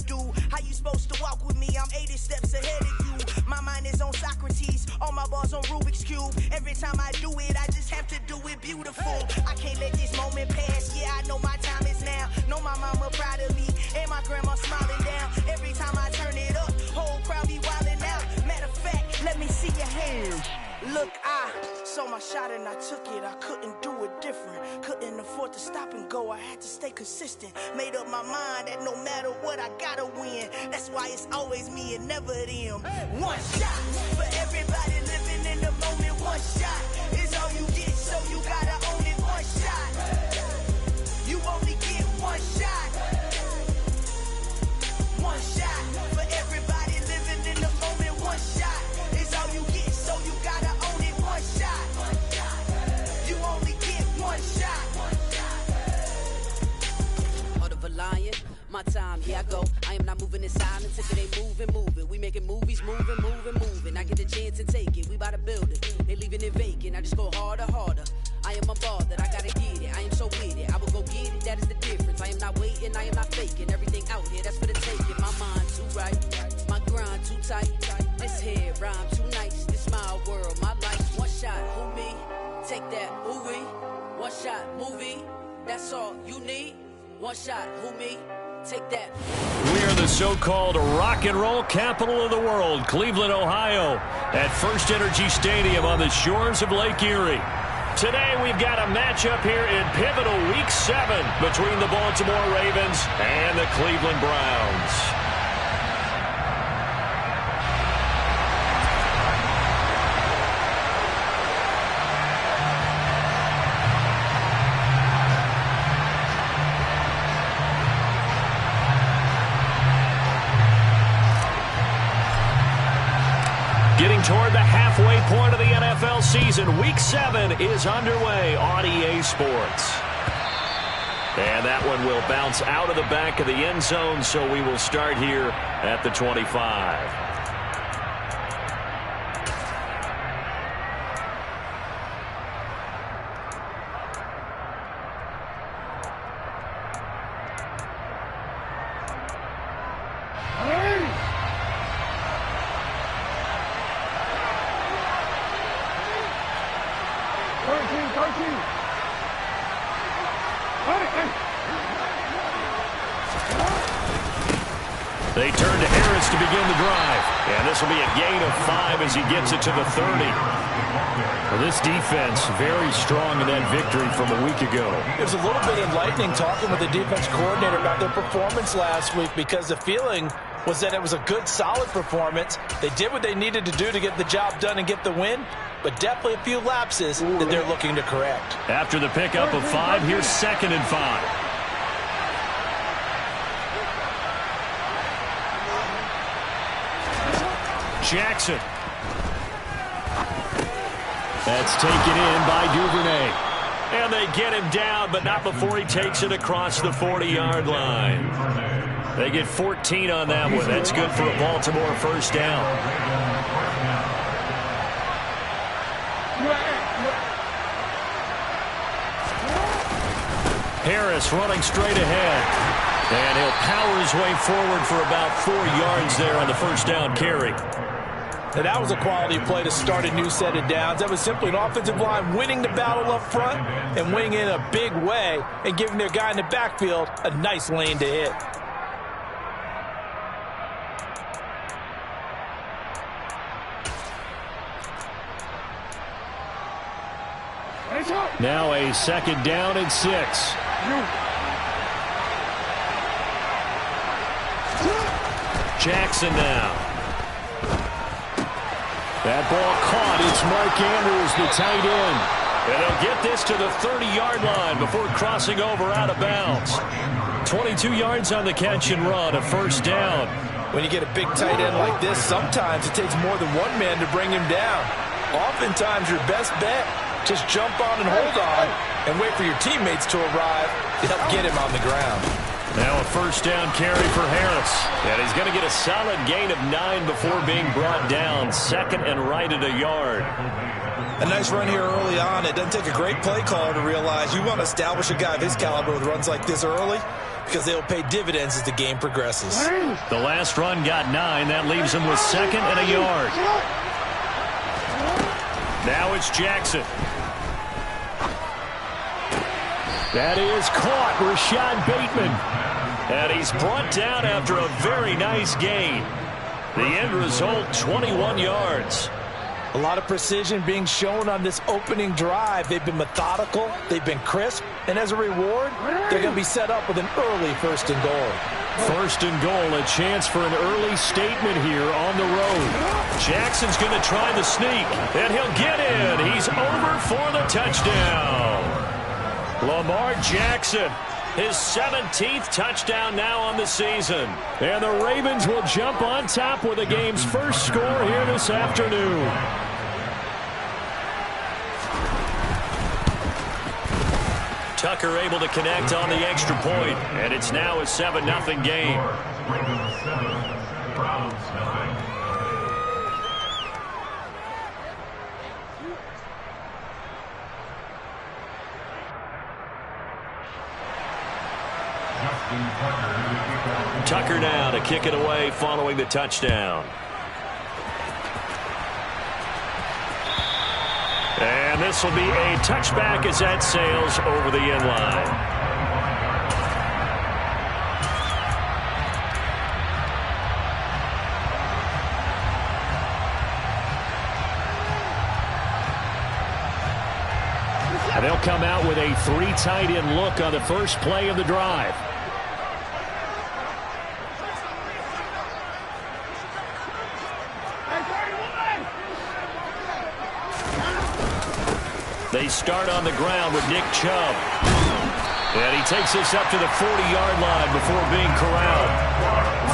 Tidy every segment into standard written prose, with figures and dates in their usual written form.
do. How you supposed to walk with me? I'm 80 steps ahead of you. My mind is on Socrates, all my bars on Rubik's Cube. Every time I do it, I just have to do it beautiful. I can't let this moment pass, yeah, I know my time is now. Know my mama proud of me, and my grandma smiling down. Every time I turn it up, whole crowd be wildin' out. Matter of fact, let me see your hands. Look, I saw my shot and I took it. I couldn't do it different. Couldn't afford to stop and go. I had to stay consistent. Made up my mind that no matter what, I gotta win. That's why it's always me and never them. One shot for everybody living in the moment. One shot is all you get, so you gotta own it. One shot. You only get one shot. One shot for everybody living in the moment. One shot is all you get, so you gotta own it. One shot. You only get one shot. Heart of a lion, my time, here I go. I am not moving in silence if it ain't moving. We making movies, moving. I get the chance and take it. We bout to build it. They leaving it vacant. I just go harder. I am unbothered, I gotta get it. I am so with it. I will go get it. That is the difference. I am not waiting. I am not faking. Everything out here, that's for the taking. My mind too right. My grind too tight. This here rhyme too nice. This my world, my life. One shot, who me? Take that, who we? One shot, movie. That's all you need. One shot, who me? Take that. We are the so-called rock and roll capital of the world, Cleveland, Ohio, at First Energy Stadium on the shores of Lake Erie. Today we've got a matchup here in pivotal Week 7 between the Baltimore Ravens and the Cleveland Browns. Getting toward the halfway point of the NFL season, Week 7 is underway on EA Sports. And that one will bounce out of the back of the end zone, so we will start here at the 25. They turn to Harris to begin the drive. And this will be a gain of 5 as he gets it to the 30. Well, this defense very strong in that victory from a week ago. It was a little bit enlightening talking with the defense coordinator about their performance last week, because the feeling was that it was a good, solid performance. They did what they needed to do to get the job done and get the win, but definitely a few lapses that they're looking to correct. After the pickup of 5, here's 2nd and 5. Jackson. That's taken in by Duvernay. And they get him down, but not before he takes it across the 40-yard line. They get 14 on that one. That's good for a Baltimore first down. Harris running straight ahead. And he'll power his way forward for about 4 yards there on the first down carry. And that was a quality play to start a new set of downs. That was simply an offensive line winning the battle up front and winning in a big way and giving their guy in the backfield a nice lane to hit. Now a 2nd down and 6. Jackson now. That ball caught. It's Mark Andrews, the tight end. And they'll get this to the 30-yard line before crossing over out of bounds. 22 yards on the catch and run, a first down. When you get a big tight end like this, sometimes it takes more than one man to bring him down. Oftentimes your best bet, just jump on and hold on and wait for your teammates to arrive to help get him on the ground. Now a first down carry for Harris. And he's going to get a solid gain of 9 before being brought down. 2nd and right at a yard. A nice run here early on. It doesn't take a great play caller to realize you want to establish a guy of his caliber with runs like this early. because they'll pay dividends as the game progresses. The last run got 9. That leaves him with 2nd and a yard. Now it's Jackson. That is caught, Rashad Bateman. And he's brought down after a very nice gain. The end result, 21 yards. A lot of precision being shown on this opening drive. They've been methodical, they've been crisp, and as a reward, they're going to be set up with an early 1st and goal. 1st and goal, a chance for an early statement here on the road. Jackson's going to try the sneak, and he'll get in. He's over for the touchdown. Lamar Jackson, his 17th touchdown now on the season. And the Ravens will jump on top with the game's first score here this afternoon. Tucker able to connect on the extra point, and it's now a 7-0 game. Tucker now to kick it away following the touchdown. And this will be a touchback as that sails over the end line. And they'll come out with a 3 tight end look on the first play of the drive. They start on the ground with Nick Chubb. And he takes this up to the 40-yard line before being corralled.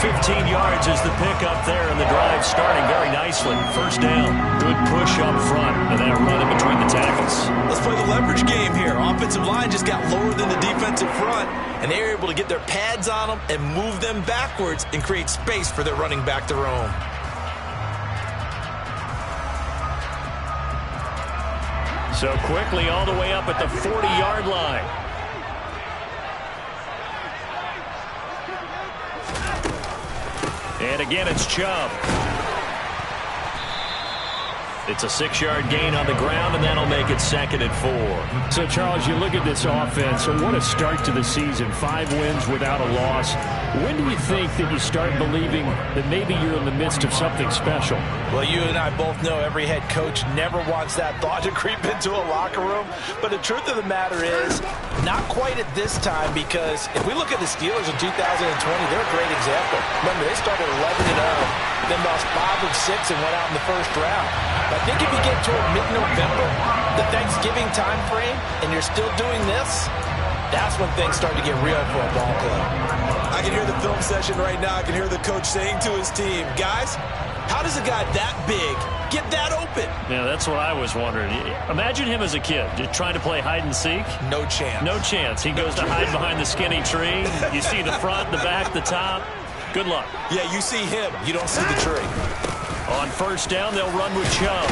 15 yards is the pickup there, and the drive starting very nicely. 1st down. Good push up front, and that run in between the tackles. Let's play the leverage game here. Offensive line just got lower than the defensive front, and they were able to get their pads on them and move them backwards and create space for their running back to roam. So quickly all the way up at the 40-yard line. And again, it's Chubb. It's a 6-yard gain on the ground, and that'll make it 2nd and 4. So, Charles, you look at this offense, and what a start to the season. 5 wins without a loss. When do you think that you start believing that maybe you're in the midst of something special? Well, you and I both know every head coach never wants that thought to creep into a locker room. But the truth of the matter is, not quite at this time, because if we look at the Steelers in 2020, they're a great example. Remember, they started 11-0, then lost 5 of 6 and went out in the 1st round. I think if you get toward mid-November, the Thanksgiving time frame, and you're still doing this, that's when things start to get real for a ball club. I can hear the film session right now. I can hear the coach saying to his team, guys, how does a guy that big get that open? Yeah, that's what I was wondering. Imagine him as a kid, just trying to play hide and seek. No chance. No chance. He goes to hide behind the skinny tree. You see the front, the back, the top. Good luck. Yeah, you see him. You don't see the tree. On 1st down, they'll run with Chubb.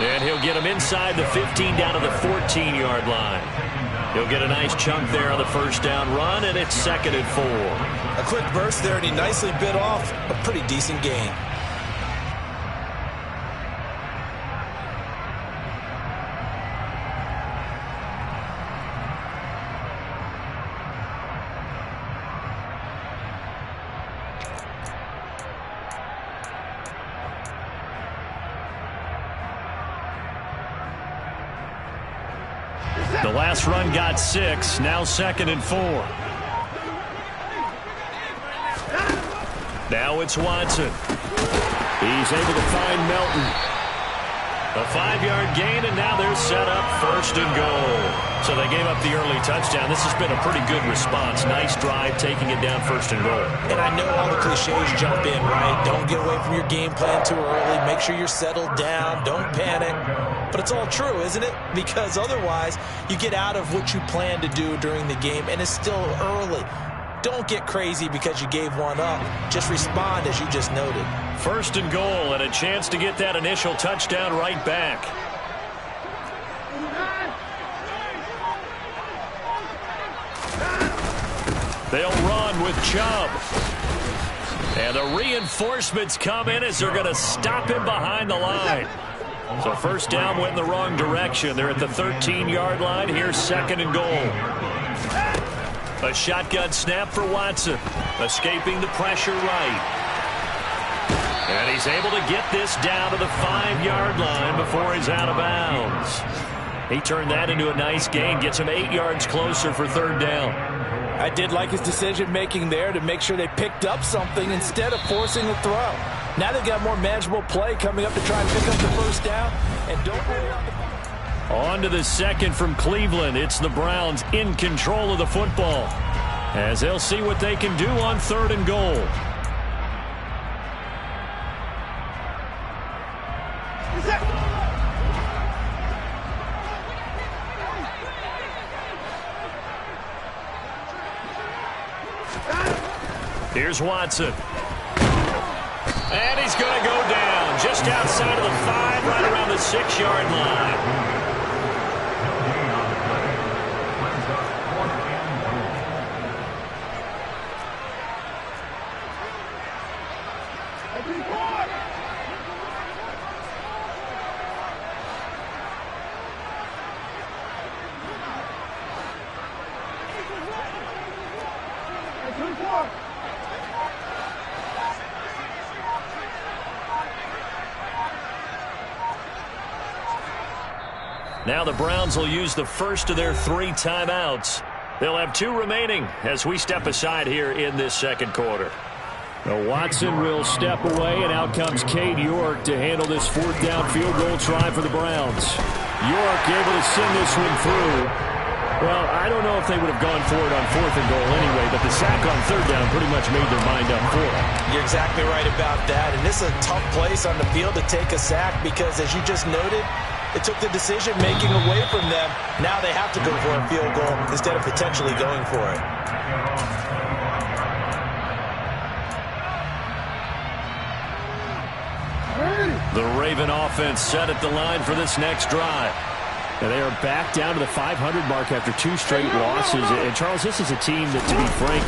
And he'll get him inside the 15 down to the 14-yard line. He'll get a nice chunk there on the 1st down run, and it's 2nd and 4. A quick burst there, and he nicely bit off a pretty decent gain. The last run got 6, now 2nd and 4. Now it's Watson. He's able to find Melton. A 5-yard gain, and now they're set up 1st and goal. So they gave up the early touchdown. This has been a pretty good response. Nice drive, taking it down 1st and goal. And I know all the cliches jump in, right? Don't get away from your game plan too early. Make sure you're settled down. Don't panic. But it's all true, isn't it? Because otherwise, you get out of what you plan to do during the game, and it's still early. Don't get crazy because you gave one up. Just respond as you just noted. 1st and goal, and a chance to get that initial touchdown right back. They'll run with Chubb. And the reinforcements come in as they're going to stop him behind the line. So first down went in the wrong direction. They're at the 13-yard line. Here's 2nd and goal. A shotgun snap for Watson. Escaping the pressure right. And he's able to get this down to the 5-yard line before he's out of bounds. He turned that into a nice gain. Gets him 8 yards closer for 3rd down. I did like his decision-making there to make sure they picked up something instead of forcing the throw. Now they've got more manageable play coming up to try and pick up the first down. And don't worry on the... On to the 2nd from Cleveland. It's the Browns in control of the football, as they'll see what they can do on 3rd and goal. Here's Watson. And he's going to go down just outside of the 5, right around the 6-yard line. Now the Browns will use the first of their 3 timeouts. They'll have 2 remaining as we step aside here in this 2nd quarter. Now Watson will step away, and out comes Cade York to handle this 4th down field goal try for the Browns. York able to send this one through. Well, I don't know if they would have gone for it on 4th and goal anyway, but the sack on 3rd down pretty much made their mind up for it. You're exactly right about that, and this is a tough place on the field to take a sack because, as you just noted, it took the decision-making away from them. Now they have to go for a field goal instead of potentially going for it. The Raven offense set at the line for this next drive. And they are back down to the 500 mark after 2 straight losses. And, Charles, this is a team that, to be frank,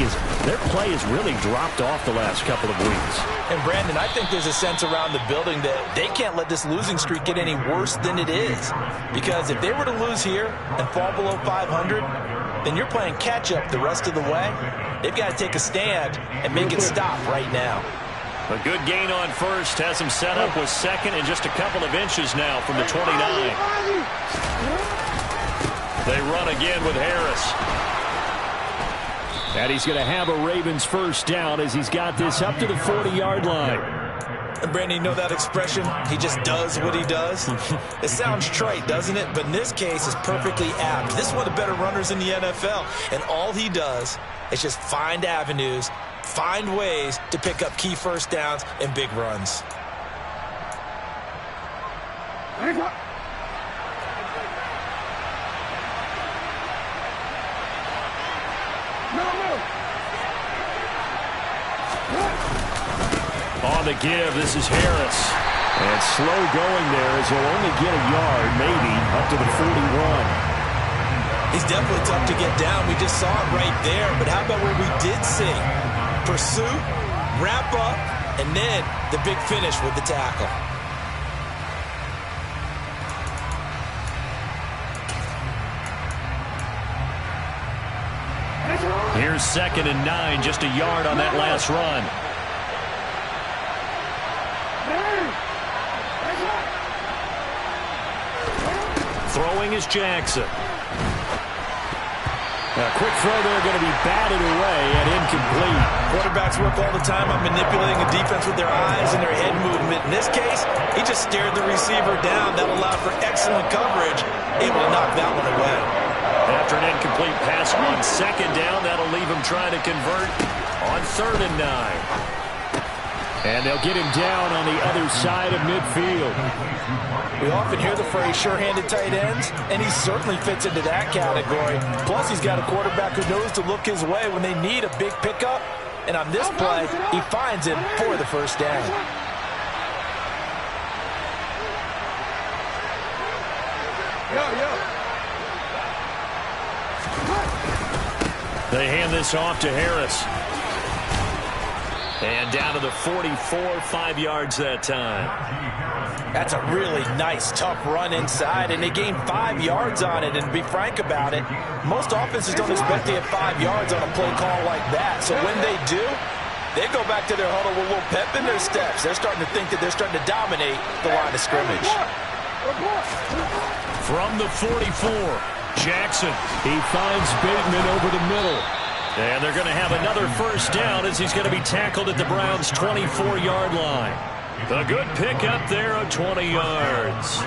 their play has really dropped off the last couple of weeks. And, Brandon, I think there's a sense around the building that they can't let this losing streak get any worse than it is. Because if they were to lose here and fall below 500, then you're playing catch-up the rest of the way. They've got to take a stand and make it stop right now. A good gain on first has him set up with 2nd and just a couple of inches now from the 29. They run again with Harris. And he's going to have a Ravens first down as he's got this up to the 40-yard line. And Brandon, you know that expression? He just does what he does. It sounds trite, doesn't it? But in this case, it's perfectly apt. This is one of the better runners in the NFL. And all he does is just find avenues, find ways to pick up key first downs and big runs. On the give, this is Harris. And slow going there as he'll only get a yard, maybe, up to the 41. He's definitely tough to get down. We just saw it right there. But how about what we did see? Pursuit, wrap up, and then the big finish with the tackle. Here's 2nd and 9, just a yard on that last run. Throwing is Jackson. A quick throw there, going to be batted away and incomplete. Quarterbacks work all the time on manipulating a defense with their eyes and their head movement. In this case, he just stared the receiver down. That allowed for excellent coverage, able to knock that one away. After an incomplete pass on 2nd down, that'll leave him trying to convert on 3rd and 9. And they'll get him down on the other side of midfield. We often hear the phrase sure-handed tight ends, and he certainly fits into that category. Plus, he's got a quarterback who knows to look his way when they need a big pickup. And on this play, he finds him for the first down. They hand this off to Harris. And down to the 44, 5 yards that time. That's a really nice, tough run inside, and they gained 5 yards on it. And to be frank about it, most offenses don't expect to get 5 yards on a play call like that. So when they do, they go back to their huddle with a little pep in their steps. They're starting to think that they're starting to dominate the line of scrimmage. From the 44, Jackson. He finds Bateman over the middle. And they're going to have another first down as he's going to be tackled at the Browns' 24-yard line. A good pick up there of 20 yards.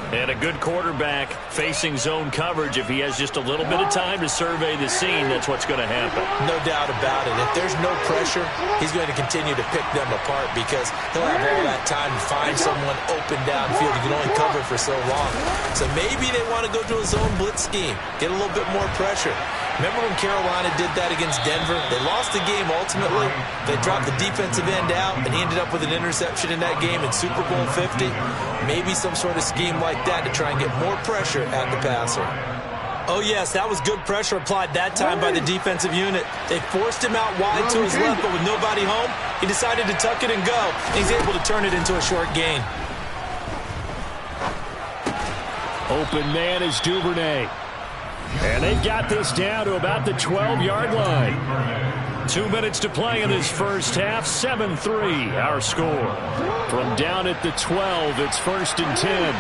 And a good quarterback facing zone coverage. If he has just a little bit of time to survey the scene, that's what's going to happen. No doubt about it. If there's no pressure, he's going to continue to pick them apart because he'll have all that time to find someone open downfield. He can only cover for so long. So maybe they want to go to a zone blitz scheme, get a little bit more pressure. Remember when Carolina did that against Denver? They lost the game ultimately. They dropped the defensive end out, and he ended up with an interception in that game in Super Bowl 50. Maybe some sort of scheme like that to try and get more pressure at the passer. Oh, yes, that was good pressure applied that time by the defensive unit. They forced him out wide to his left, but with nobody home, he decided to tuck it and go. He's able to turn it into a short gain. Open man is Duvernay. And they've got this down to about the 12-yard line. 2 minutes to play in this first half. 7-3 our score. From down at the 12, it's 1st and 10.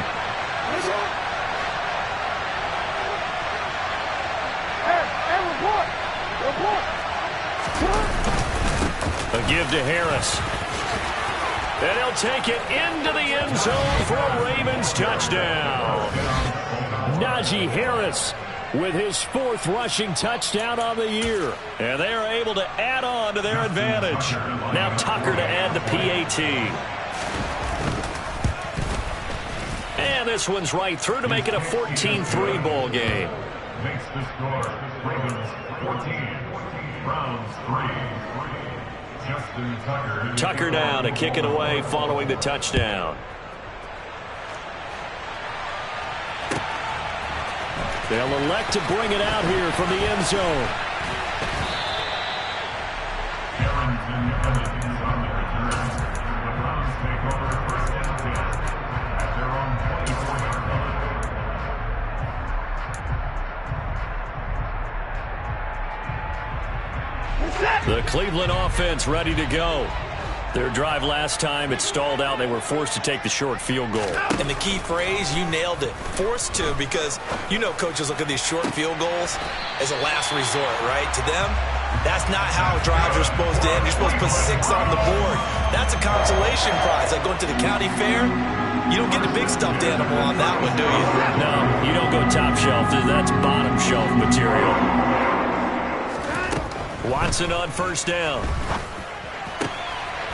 A give to Harris. And he'll take it into the end zone for a Ravens touchdown. Najee Harris with his 4th rushing touchdown on the year. And they are able to add on to their advantage. Now Tucker to add the PAT. And this one's right through to make it a 14-3 ball game. Makes the score Ravens 14, Browns 3. Justin Tucker. Tucker down to kick it away following the touchdown. They'll elect to bring it out here from the end zone. Carrington Evans on the return. The Browns take over 1st and 10 at their own 24-yard line. The Cleveland offense ready to go. Their drive last time, it stalled out. They were forced to take the short field goal. And the key phrase, you nailed it. Forced to, because you know coaches look at these short field goals as a last resort, right? To them, that's not how drives are supposed to end. You're supposed to put 6 on the board. That's a consolation prize. Like going to the county fair, you don't get the big stuffed animal on that one, do you? No, you don't go top shelf. That's bottom shelf material. Watson on 1st down.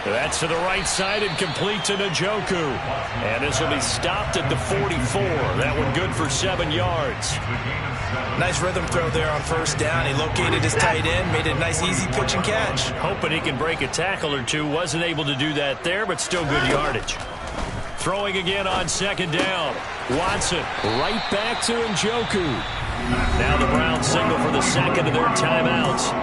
That's to the right side and complete to Njoku. And this will be stopped at the 44. That one good for 7 yards. Nice rhythm throw there on 1st down. He located his tight end, made a nice easy pitch and catch. Hoping he can break a tackle or two. Wasn't able to do that there, but still good yardage. Throwing again on 2nd down. Watson right back to Njoku. Now the Browns signal for the 2nd of their timeouts,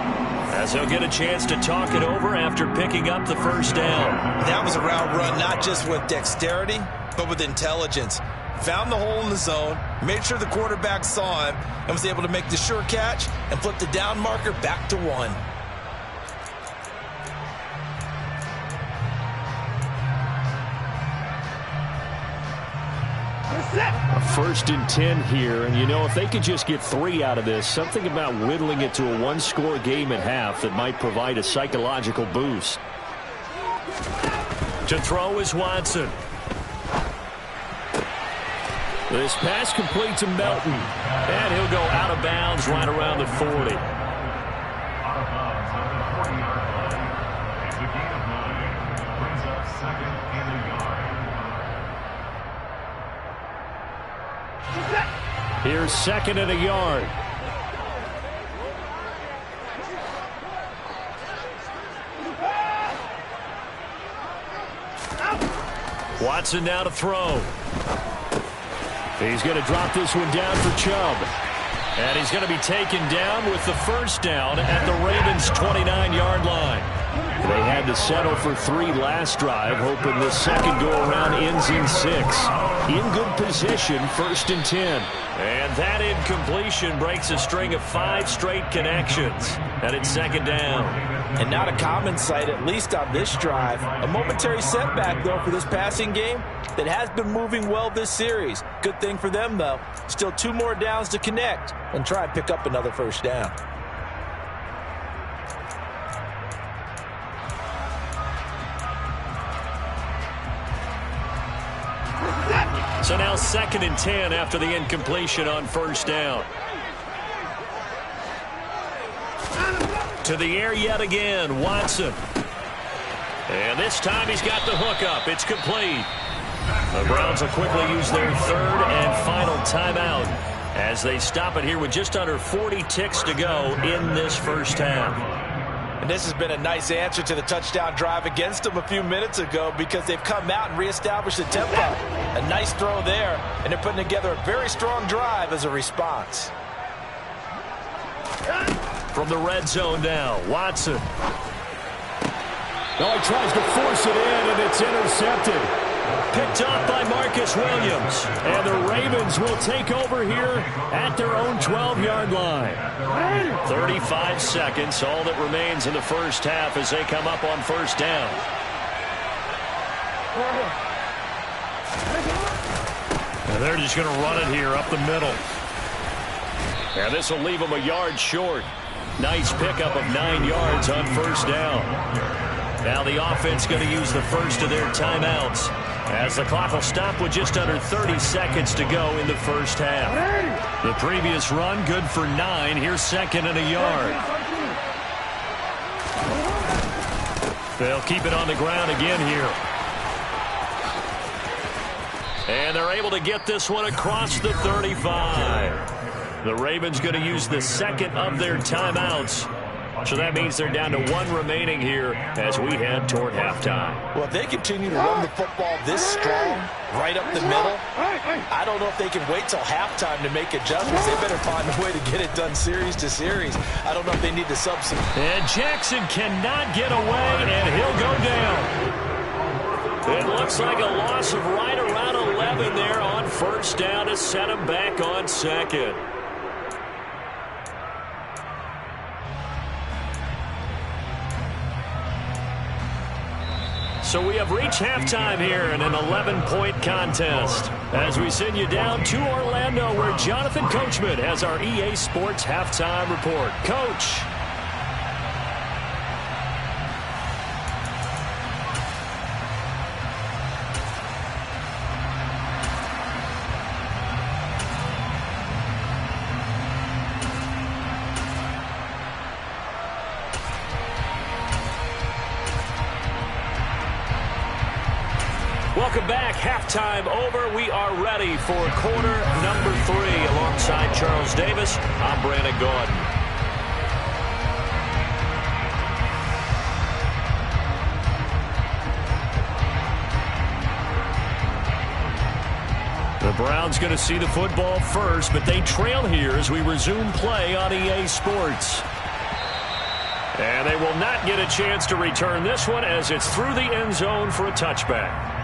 as he'll get a chance to talk it over after picking up the 1st down. That was a route run not just with dexterity, but with intelligence. Found the hole in the zone, made sure the quarterback saw him, and was able to make the sure catch and flip the down marker back to 1. A 1st and 10 here, and you know, if they could just get 3 out of this, something about whittling it to a 1-score game at half that might provide a psychological boost. To throw is Watson. This pass complete to Melton, and he'll go out of bounds right around the 40. Out of bounds on the 40-yard line. It's a gain of 9. Brings up 2nd and a yard. Here's 2nd and a yard. Watson now to throw. He's going to drop this one down for Chubb. And he's going to be taken down with the first down at the Ravens' 29-yard line. They had to settle for 3 last drive, hoping the second go-around ends in 6. In good position, 1st and 10. And that incompletion breaks a string of 5 straight connections. And it's 2nd down. And not a common sight, at least on this drive. A momentary setback, though, for this passing game that has been moving well this series. Good thing for them, though. Still 2 more downs to connect and try and pick up another first down. So now 2nd and 10 after the incompletion on first down. To the air yet again, Watson. And this time he's got the hook up. It's complete. The Browns will quickly use their 3rd and final timeout as they stop it here with just under 40 ticks to go in this first half. And this has been a nice answer to the touchdown drive against them a few minutes ago because they've come out and reestablished the tempo. A nice throw there, and they're putting together a very strong drive as a response. From the red zone now, Watson. Oh, he tries to force it in, and it's intercepted. Picked off by Marcus Williams. And the Ravens will take over here at their own 12-yard line. 35 seconds, all that remains in the first half as they come up on first down. And they're just going to run it here up the middle. And this will leave them a yard short. Nice pickup of 9 yards on first down. Now the offense going to use the first of their timeouts as the clock will stop with just under 30 seconds to go in the first half. The previous run good for 9. Here's 2nd and a yard. They'll keep it on the ground again here. And they're able to get this one across the 35. The Ravens going to use the 2nd of their timeouts. So that means they're down to 1 remaining here as we head toward halftime. Well, if they continue to run the football this strong, right up the middle, I don't know if they can wait till halftime to make adjustments. They better find a way to get it done series to series. I don't know if they need to substitute. And Jackson cannot get away, and he'll go down. It looks like a loss of right around 11 there on first down to set him back on 2nd. So we have reached halftime here in an 11-point contest as we send you down to Orlando where Jonathan Coachman has our EA Sports halftime report. Coach. Welcome back. Halftime over. We are ready for quarter number 3. Alongside Charles Davis, I'm Brandon Gordon. The Browns going to see the football first, but they trail here as we resume play on EA Sports. And they will not get a chance to return this one as it's through the end zone for a touchback.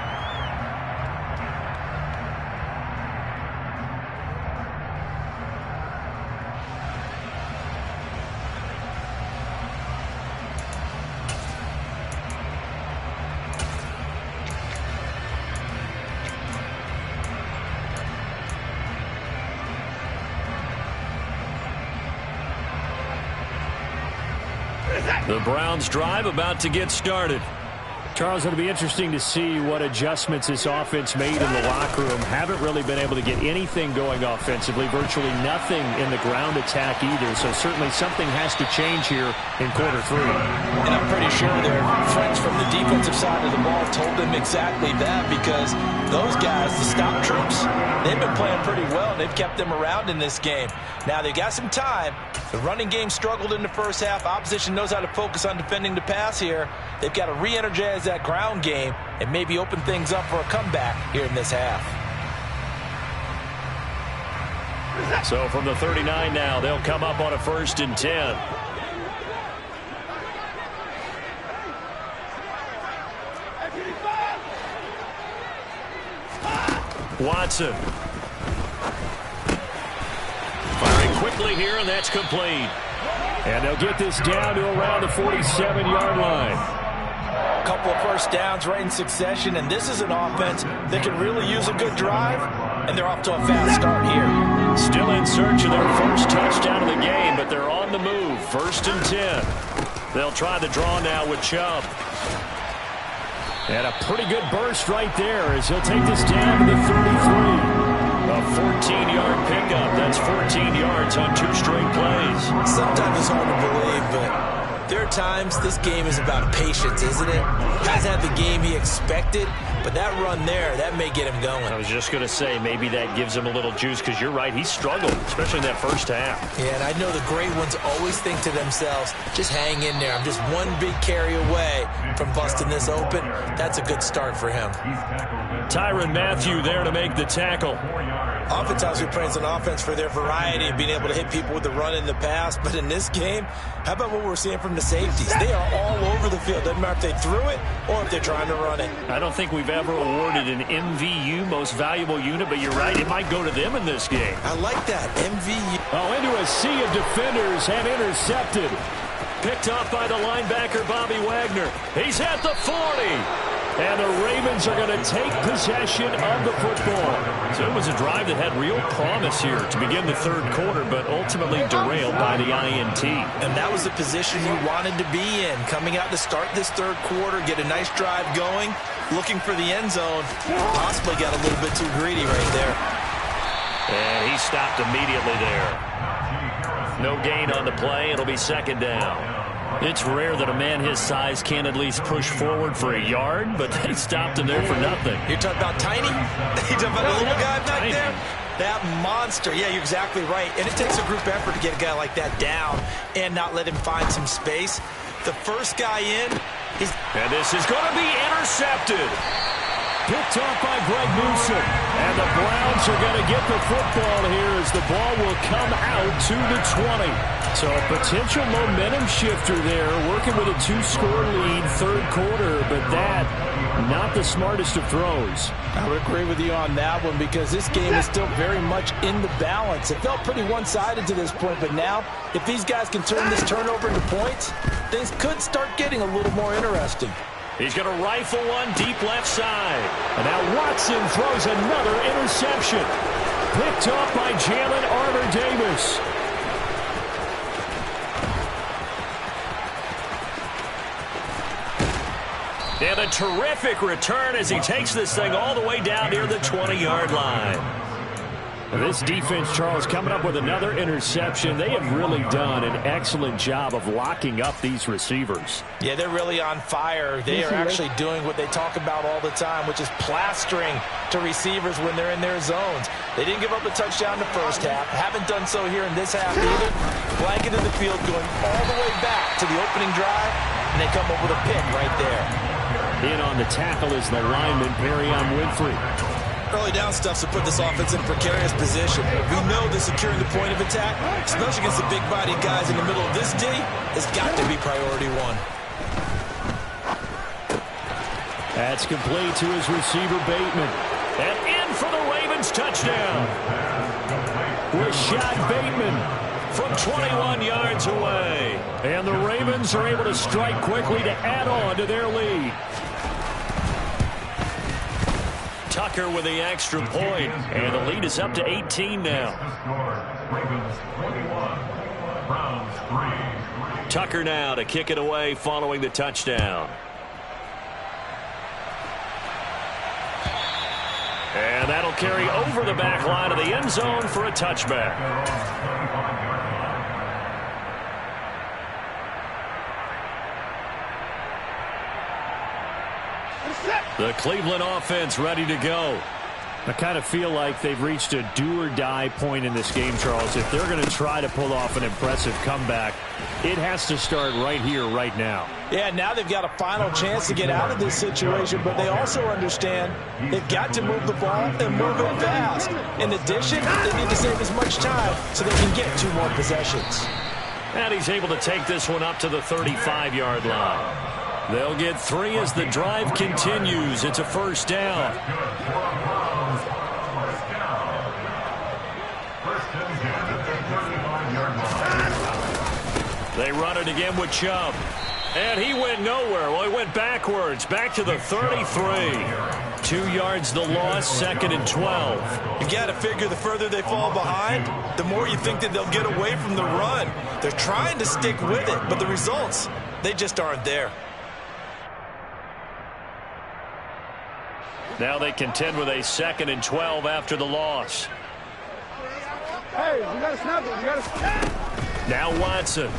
The Browns drive about to get started. Charles, it'll be interesting to see what adjustments this offense made in the locker room. Haven't really been able to get anything going offensively, virtually nothing in the ground attack either. So certainly something has to change here in quarter 3. And I'm pretty sure their friends from the defensive side of the ball told them exactly that because those guys, the stop troops, they've been playing pretty well. They've kept them around in this game. Now they've got some time. The running game struggled in the first half. Opposition knows how to focus on defending the pass here. They've got to re-energize that ground game and maybe open things up for a comeback here in this half. So from the 39 now, they'll come up on a 1st and 10. Watson. Firing quickly here, and that's complete. And they'll get this down to around the 47-yard line. A couple of first downs right in succession, and this is an offense that can really use a good drive, and they're off to a fast start here. Still in search of their first touchdown of the game, but they're on the move. 1st and 10. They'll try the draw now with Chubb. And a pretty good burst right there as he'll take this down to the 33. A 14-yard pickup. That's 14 yards on 2 straight plays. Sometimes it's hard to believe, but there are times this game is about patience, isn't it? He hasn't had the game he expected, but that run there, that may get him going. I was just going to say, maybe that gives him a little juice, because you're right, he struggled, especially in that first half. Yeah, and I know the great ones always think to themselves, just hang in there. I'm just one big carry away from busting this open. That's a good start for him. Tyrann Mathieu there to make the tackle. Oftentimes we praise an offense for their variety of being able to hit people with the run in the pass, but in this game, how about what we're seeing from the safeties? They are all over the field. Doesn't matter if they threw it or if they're trying to run it. I don't think we've ever awarded an MVU, most valuable unit, but you're right, it might go to them in this game. I like that, MVU. Oh, into a sea of defenders and intercepted. Picked off by the linebacker, Bobby Wagner. He's at the 40. And the Ravens are going to take possession of the football. So it was a drive that had real promise here to begin the 3rd quarter, but ultimately derailed by the INT. And that was the position you wanted to be in. Coming out to start this 3rd quarter, get a nice drive going, looking for the end zone. Possibly got a little bit too greedy right there. And he stopped immediately there. No gain on the play. It'll be 2nd down. It's rare that a man his size can at least push forward for a yard, but they stopped him there for nothing. You're talking about Tiny? You're talking about the little guy back there? That monster. Yeah, you're exactly right. And it takes a group effort to get a guy like that down and not let him find some space. The first guy in, and this is going to be intercepted. Picked off by Greg Newsome. And the Browns are going to get the football here as the ball will come out to the 20. So a potential momentum shifter there, working with a 2-score lead, 3rd quarter, but that, not the smartest of throws. I would agree with you on that one, because this game is still very much in the balance. It felt pretty one-sided to this point, but now, if these guys can turn this turnover into points, things could start getting a little more interesting. He's going to rifle one deep left side. And now Watson throws another interception. Picked off by Jalen Armour-Davis. And a terrific return as he takes this thing all the way down near the 20-yard line. This defense, Charles, coming up with another interception. They have really done an excellent job of locking up these receivers. Yeah, they're really on fire. They are actually doing what they talk about all the time, which is plastering to receivers when they're in their zones. They didn't give up a touchdown in the first half. Haven't done so here in this half either. Blanket in the field going all the way back to the opening drive, and they come up with a pick right there. In on the tackle is the lineman, Perrion Winfrey. Early down stuff to put this offense in a precarious position. We know that securing the point of attack, especially against the big-bodied guys in the middle of this D, has got to be priority 1. That's complete to his receiver, Bateman. And in for the Ravens touchdown. Rashad Bateman from 21 yards away. And the Ravens are able to strike quickly to add on to their lead. Tucker with the extra point, and the lead is up to 18 now. Tucker now to kick it away following the touchdown. And that'll carry over the back line of the end zone for a touchback. The Cleveland offense ready to go. I kind of feel like they've reached a do-or-die point in this game, Charles. If they're going to try to pull off an impressive comeback, it has to start right here, right now. Yeah, now they've got a final chance to get out of this situation, but they also understand they've got to move the ball and move it fast. In addition, they need to save as much time so they can get 2 more possessions. And he's able to take this one up to the 35-yard line. They'll get 3 as the drive continues. It's a first down. They run it again with Chubb. And he went nowhere. Well, he went backwards. Back to the 33. 2 yards the loss, 2nd and 12. You got to figure the further they fall behind, the more you think that they'll get away from the run. They're trying to stick with it, but the results, they just aren't there. Now they contend with a 2nd and 12 after the loss. Hey, we got to snap it. We got to snap. Now Watson.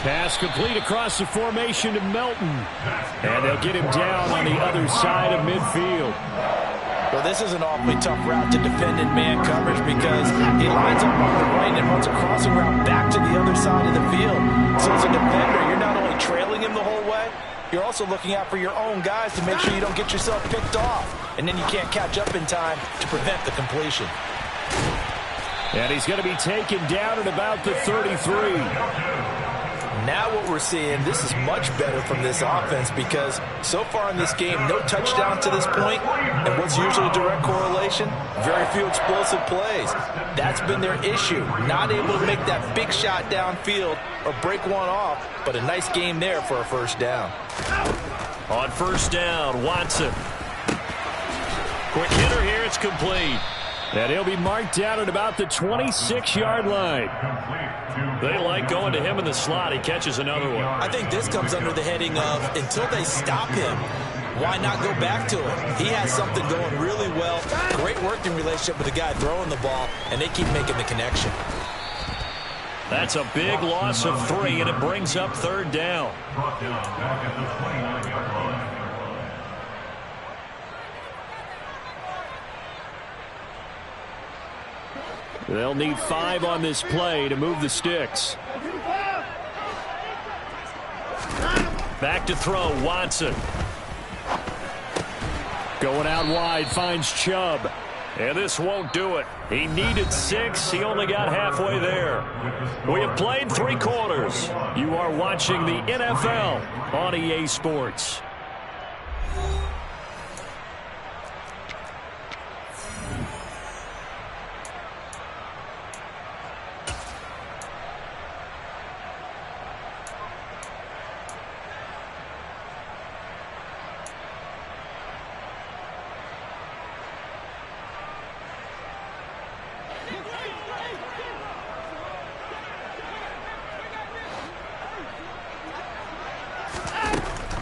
Pass complete across the formation to Melton. And they'll get him down on the other side of midfield. Well, this is an awfully tough route to defend in man coverage because he lines up on the right and runs a crossing route back to the other side of the field. So as a defender, you're not only trailing him the whole way, you're also looking out for your own guys to make sure you don't get yourself picked off. And then you can't catch up in time to prevent the completion. And he's going to be taken down at about the 33. Now what we're seeing, this is much better from this offense because so far in this game, no touchdowns to this point, and what's usually a direct correlation? Very few explosive plays. That's been their issue, not able to make that big shot downfield or break one off, but a nice game there for a first down. On first down, Watson. Quick hitter here, it's complete. And he'll be marked down at about the 26-yard line. They like going to him in the slot. He catches another one. I think this comes under the heading of until they stop him, why not go back to him? He has something going really well. Great working relationship with the guy throwing the ball, and they keep making the connection. That's a big loss of 3, and it brings up 3rd down. Brought down back at the 29-yard line. They'll need 5 on this play to move the sticks. Back to throw, Watson. Going out wide, finds Chubb. And this won't do it. He needed 6. He only got halfway there. We have played 3 quarters. You are watching the NFL on EA Sports.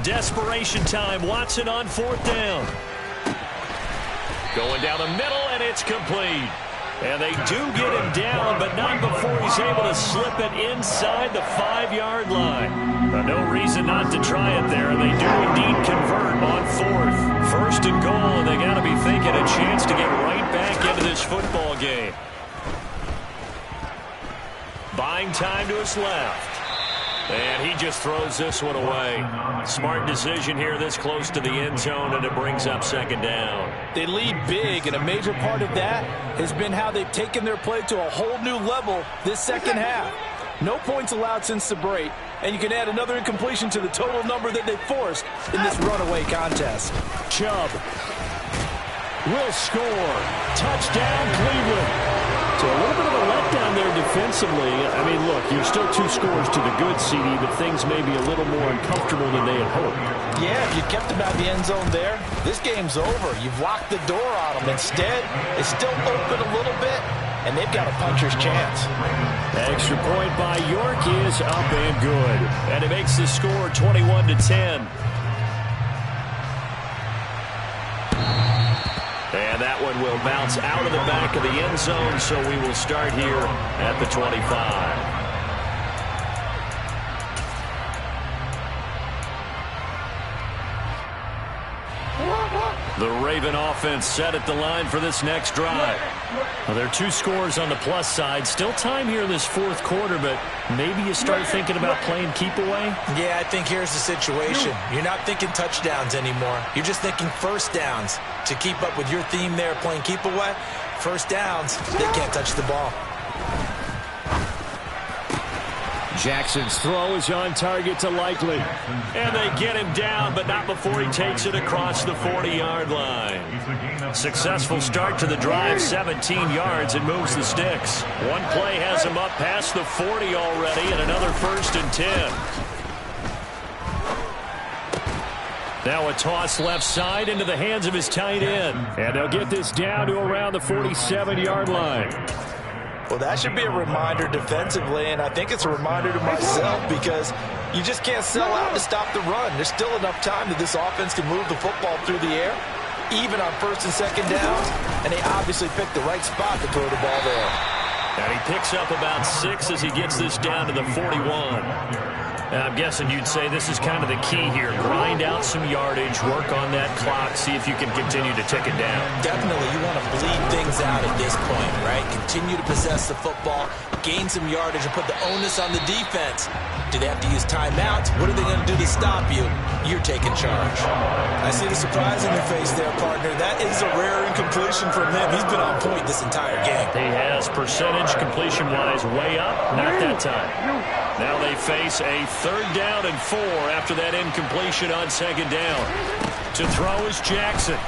Desperation time. Watson on 4th down. Going down the middle, and it's complete. And they do get him down, but not before he's able to slip it inside the 5-yard line. No reason not to try it there, and they do indeed convert on 4th. 1st and goal, and they got to be thinking a chance to get right back into this football game. Buying time to his left. And he just throws this one away. Smart decision here this close to the end zone, and it brings up 2nd down. They lead big, and a major part of that has been how they've taken their play to a whole new level this second half. No points allowed since the break, and you can add another incompletion to the total number that they forced in this runaway contest. Chubb will score. Touchdown, Cleveland. So a little bit of a letdown there defensively. I mean, look, you're still 2 scores to the good, CD, but things may be a little more uncomfortable than they had hoped. Yeah, if you kept them out of the end zone there, this game's over. You've locked the door on them. Instead, it's still open a little bit, and they've got a puncher's chance. Extra point by York is up and good. And it makes the score 21-10. And that one will bounce out of the back of the end zone, so we will start here at the 25. The Raven offense set at the line for this next drive. Well, there are 2 scores on the plus side. Still time here in this fourth quarter, but maybe you start thinking about playing keep away? Yeah, I think here's the situation. You're not thinking touchdowns anymore. You're just thinking first downs. To keep up with your theme there, playing keep away, first downs, they can't touch the ball. Jackson's throw is on target to Likely. And they get him down, but not before he takes it across the 40-yard line. Successful start to the drive, 17 yards, and moves the sticks. One play has him up past the 40 already, and another 1st and 10. Now a toss left side into the hands of his tight end. And they'll get this down to around the 47-yard line. Well, that should be a reminder defensively, and I think it's a reminder to myself because you just can't sell out to stop the run. There's still enough time that this offense can move the football through the air, even on 1st and 2nd downs, and they obviously picked the right spot to throw the ball there. And he picks up about 6 as he gets this down to the 41. I'm guessing you'd say this is kind of the key here. Grind out some yardage, work on that clock, see if you can continue to tick it down. Definitely, you want to bleed things out at this point, right? Continue to possess the football, gain some yardage, and put the onus on the defense. Do they have to use timeouts? What are they going to do to stop you? You're taking charge. I see the surprise in your face there, partner. That is a rare incompletion from him. He's been on point this entire game. He has percentage completion-wise way up. Not that time. Now they face a 3rd down and 4 after that incompletion on 2nd down. To throw is Jackson.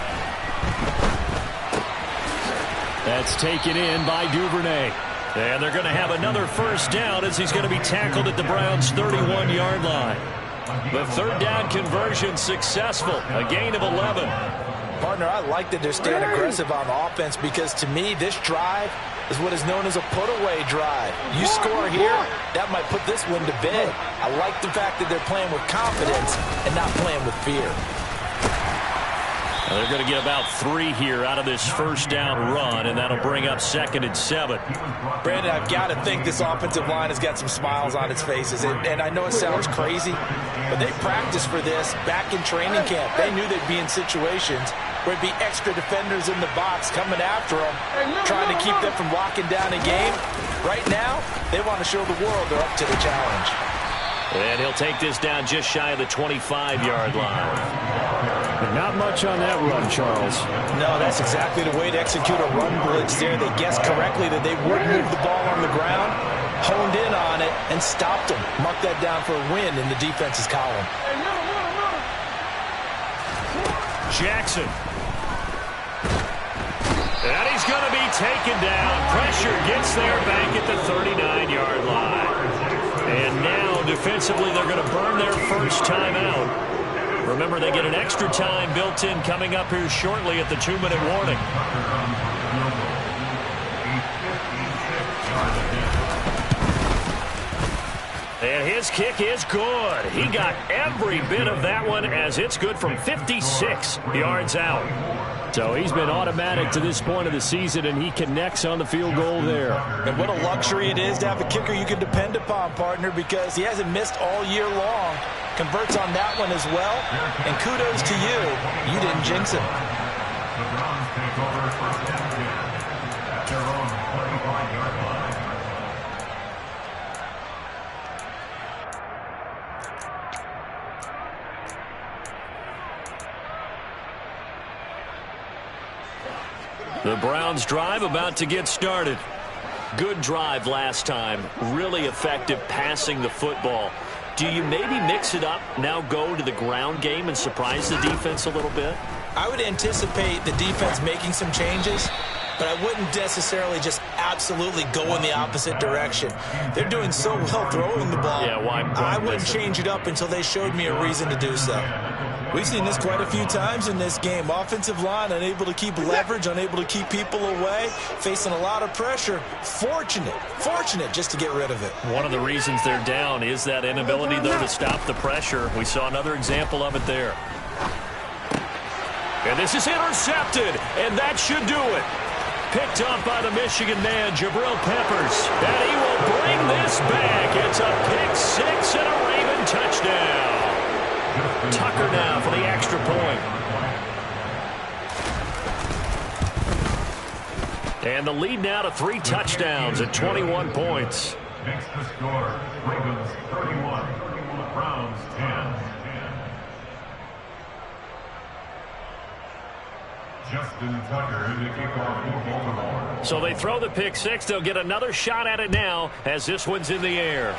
That's taken in by Duvernay. And they're going to have another 1st down as he's going to be tackled at the Browns' 31-yard line. The 3rd down conversion successful. A gain of 11. Partner, I like that they're staying aggressive on offense because to me this drive is what is known as a put-away drive. You score here, that might put this one to bed. I like the fact that they're playing with confidence and not playing with fear. They're going to get about 3 here out of this 1st down run, and that'll bring up 2nd and 7. Brandon, I've got to think this offensive line has got some smiles on its faces, and I know it sounds crazy, but they practiced for this back in training camp. They knew they'd be in situations where it'd be extra defenders in the box coming after them, trying to keep them from locking down a game. Right now, they want to show the world they're up to the challenge. And he'll take this down just shy of the 25-yard line. Not much on that run, Charles. No, that's exactly the way to execute a run blitz there. They guessed correctly that they would move the ball on the ground, honed in on it, and stopped them. Mark that down for a win in the defense's column. Jackson. And he's going to be taken down. Pressure gets there back at the 39-yard line. And now, defensively, they're going to burn their 1st timeout. Remember, they get an extra time built in coming up here shortly at the 2-minute warning. And his kick is good. He got every bit of that one as it's good from 56 yards out. So he's been automatic to this point of the season, and he connects on the field goal there. And what a luxury it is to have a kicker you can depend upon, partner, because he hasn't missed all year long. Converts on that one as well. And kudos to you. You didn't jinx him. The Browns take over 1st and 10 at their own 35-yard line. The Browns drive about to get started. Good drive last time. Really effective passing the football. Do you maybe mix it up, now go to the ground game and surprise the defense a little bit? I would anticipate the defense making some changes, but I wouldn't necessarily just absolutely go in the opposite direction. They're doing so well throwing the ball. Yeah, why I wouldn't change it up until they showed me a reason to do so. We've seen this quite a few times in this game. Offensive line unable to keep leverage, unable to keep people away, facing a lot of pressure. Fortunate just to get rid of it. One of the reasons they're down is that inability, though, to stop the pressure. We saw another example of it there. And this is intercepted, and that should do it. Picked up by the Michigan man, Jabril Peppers. And he will bring this back. It's a pick-6 and a Raven touchdown. Tucker now for the extra point. And the lead now to 3 touchdowns at 21 points. Next to score, Ravens 31, Browns 10. Justin Tucker to kick off for Baltimore. So they throw the pick six. They'll get another shot at it now as this one's in the air.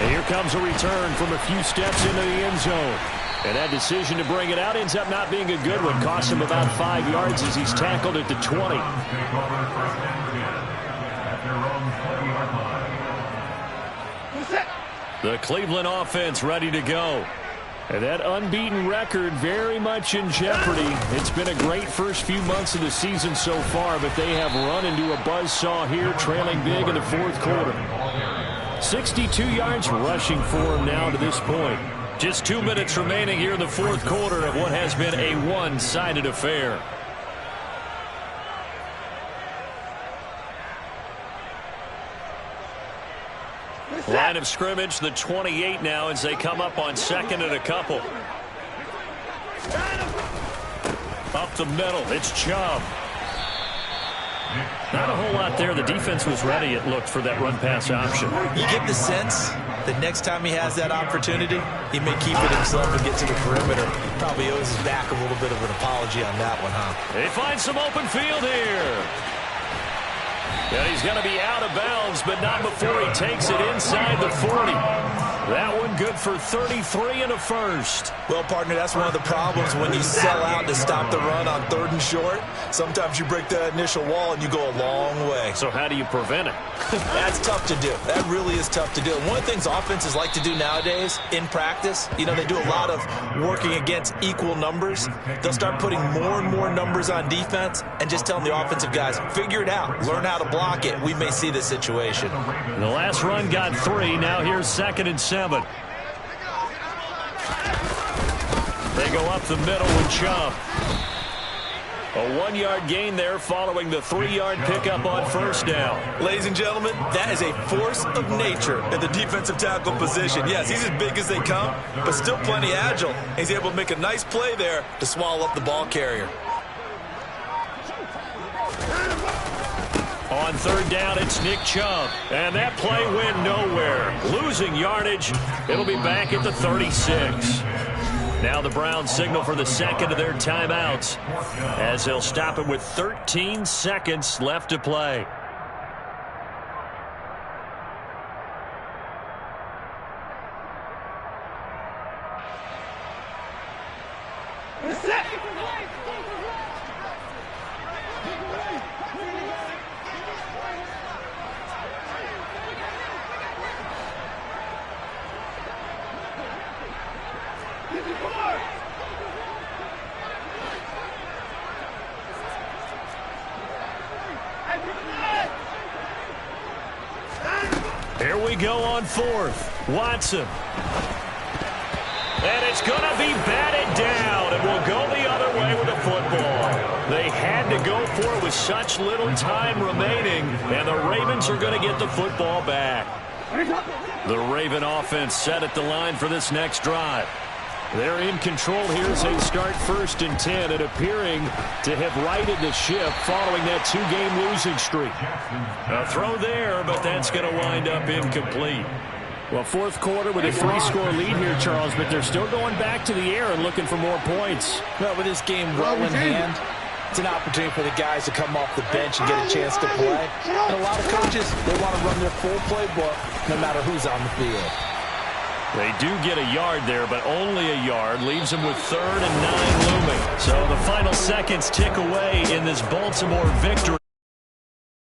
And here comes a return from a few steps into the end zone. And that decision to bring it out ends up not being a good one. Cost him about 5 yards as he's tackled at the 20. The Cleveland offense ready to go. And that unbeaten record very much in jeopardy. It's been a great first few months of the season so far, but they have run into a buzzsaw here, trailing big in the fourth quarter. 62 yards rushing for him now to this point. Just 2 minutes remaining here in the fourth quarter of what has been a one-sided affair. Line of scrimmage, the 28 now as they come up on second and a couple. Up the middle, it's Chubb. Not a whole lot there. The defense was ready, it looked, for that run-pass option. You get the sense that next time he has that opportunity, he may keep it himself and get to the perimeter. Probably owes his back a little bit of an apology on that one, huh? They find some open field here. And he's going to be out of bounds, but not before he takes it inside the 40. That one good for 33 and a first. Well, partner, that's one of the problems when you sell out to stop the run on 3rd and short. Sometimes you break that initial wall and you go a long way. So how do you prevent it? That's tough to do. That really is tough to do. And one of the things offenses like to do nowadays in practice, you know, they do a lot of working against equal numbers. They'll start putting more and more numbers on defense and just telling the offensive guys, figure it out. Learn how to block it. We may see this situation. The last run got 3. Now here's 2nd and 7. They go up the middle with Chubb. A 1-yard gain there following the 3-yard pickup on first down. Ladies and gentlemen, that is a force of nature at the defensive tackle position. Yes, he's as big as they come, but still plenty agile. He's able to make a nice play there to swallow up the ball carrier. On 3rd down, it's Nick Chubb. And that play went nowhere. Losing yardage. It'll be back at the 36. Now the Browns signal for the second of their timeouts as they'll stop it with 13 seconds left to play. Here we go on 4th. Watson. And it's going to be batted down, and we'll go the other way with the football. They had to go for it with such little time remaining, and the Ravens are going to get the football back. The Raven offense set at the line for this next drive. They're in control here as they start 1st and 10 and appearing to have righted the ship following that 2-game losing streak. A throw there, but that's going to wind up incomplete. Well, fourth quarter with a 3-score lead here, Charles, but they're still going back to the air and looking for more points. Well, with this game well in hand, it's an opportunity for the guys to come off the bench and get a chance to play. And a lot of coaches, they want to run their full playbook no matter who's on the field. They do get a yard there, but only a yard. Leaves them with 3rd and 9 looming. So the final seconds tick away in this Baltimore victory.